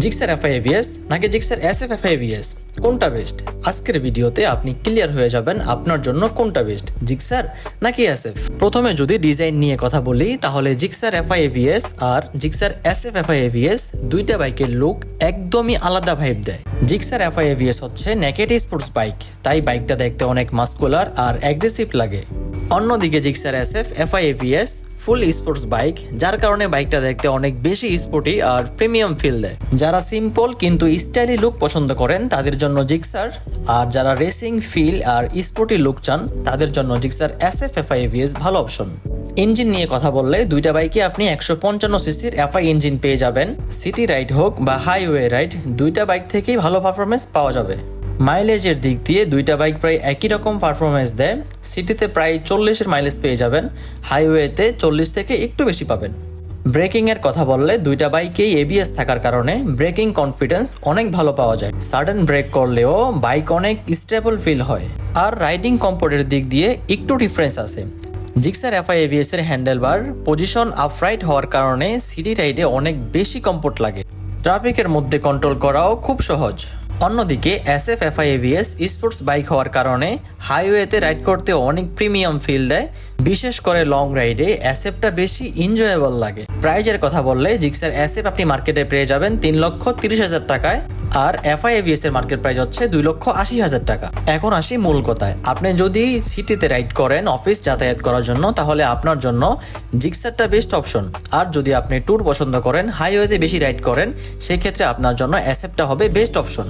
Gixxer FI ABS নাকি Gixxer SF FI ABS কোনটা best? আজকের ভিডিওতে আপনি ক্লিয়ার হয়ে যাবেন আপনার জন্য কোনটা বেস্ট, জিক্সার নাকি এসএফ। প্রথমে যদি ডিজাইন নিয়ে কথা বলি তাহলে জিক্সার এফআই এভিএস আর জিক্সার এসএফ এফআই এভিএস দুইটা বাইকের লুক একদমই আলাদা ভাইব দেয়। জিক্সার এফআই এভিএস হচ্ছে নেকেড স্পোর্টস বাইক, তাই বাইকটা দেখতে অনেক মাস্কুলার আর অ্যাগ্রেসিভ লাগে। অন্যদিকে জিক্সার এসএফ এফআই এভিএস ফুল স্পোর্টস বাইক, যার কারণে বাইকটা দেখতে অনেক বেশি স্পোর্টি আর প্রিমিয়াম ফিল দেয়। যারা সিম্পল কিন্তু স্টাইলি লুক পছন্দ করেন তাদের জন্য জিক্সার, আর যারা রেসিং ফিল আর স্পোর্টি লুক চান তাদের জন্য জিক্সার এসএফ এফআই এভিএস ভালো অপশন। ইঞ্জিন নিয়ে কথা বললে দুইটা বাইকে আপনি 155 সিসির এফআই ইঞ্জিন পেয়ে যাবেন। সিটি রাইড হোক বা হাইওয়ে রাইড, দুইটা বাইক থেকেই ভালো পারফরমেন্স পাওয়া যাবে। মাইলেজের দিক দিয়ে দুইটা বাইক প্রায় একই রকম পারফরমেন্স দেয়। সিটিতে প্রায় 40-এর মাইলেজ পেয়ে যাবেন, হাইওয়েতে 40 থেকে একটু বেশি পাবেন। ব্রেকিংয়ের কথা বললে দুইটা বাইকেই এবিএস থাকার কারণে ব্রেকিং কনফিডেন্স অনেক ভালো পাওয়া যায়। সাডেন ব্রেক করলেও বাইক অনেক স্টেবল ফিল হয়। আর রাইডিং কমফোর্টের দিক দিয়ে একটু ডিফারেন্স আছে। জিক্সার এফআই এভিএস এর হ্যান্ডেলবার পজিশন আপরাইট হওয়ার কারণে সিটি রাইডে অনেক বেশি কমফোর্ট লাগে। ট্রাফিকের মধ্যে কন্ট্রোল করাও খুব সহজ। অন্যদিকে SF FI AVS sports bike হওয়ার কারণে হাইওয়েতে রাইড করতে অনেক প্রিমিয়াম ফিল দেয়। বিশেষ করে লং রাইডে এসএফটা বেশি এনজয়েবল লাগে। প্রাইজের কথা বললে জিক্সার এসএফ আপনি মার্কেটে পেয়ে যাবেন 3,30,000 টাকায়, আর এফআই এভিএস এর মার্কেট প্রাইস হচ্ছে 2,80,000 টাকা। এখন আসি মূল কথায়, আপনি যদি সিটিতে রাইড করেন অফিস যাতায়াত করার জন্য তাহলে আপনার জন্য জিক্সারটা বেস্ট অপশন। আর যদি আপনি ট্যুর পছন্দ করেন, হাইওয়েতে বেশি রাইড করেন, সেই ক্ষেত্রে আপনার জন্য এসএফটা হবে বেস্ট অপশন।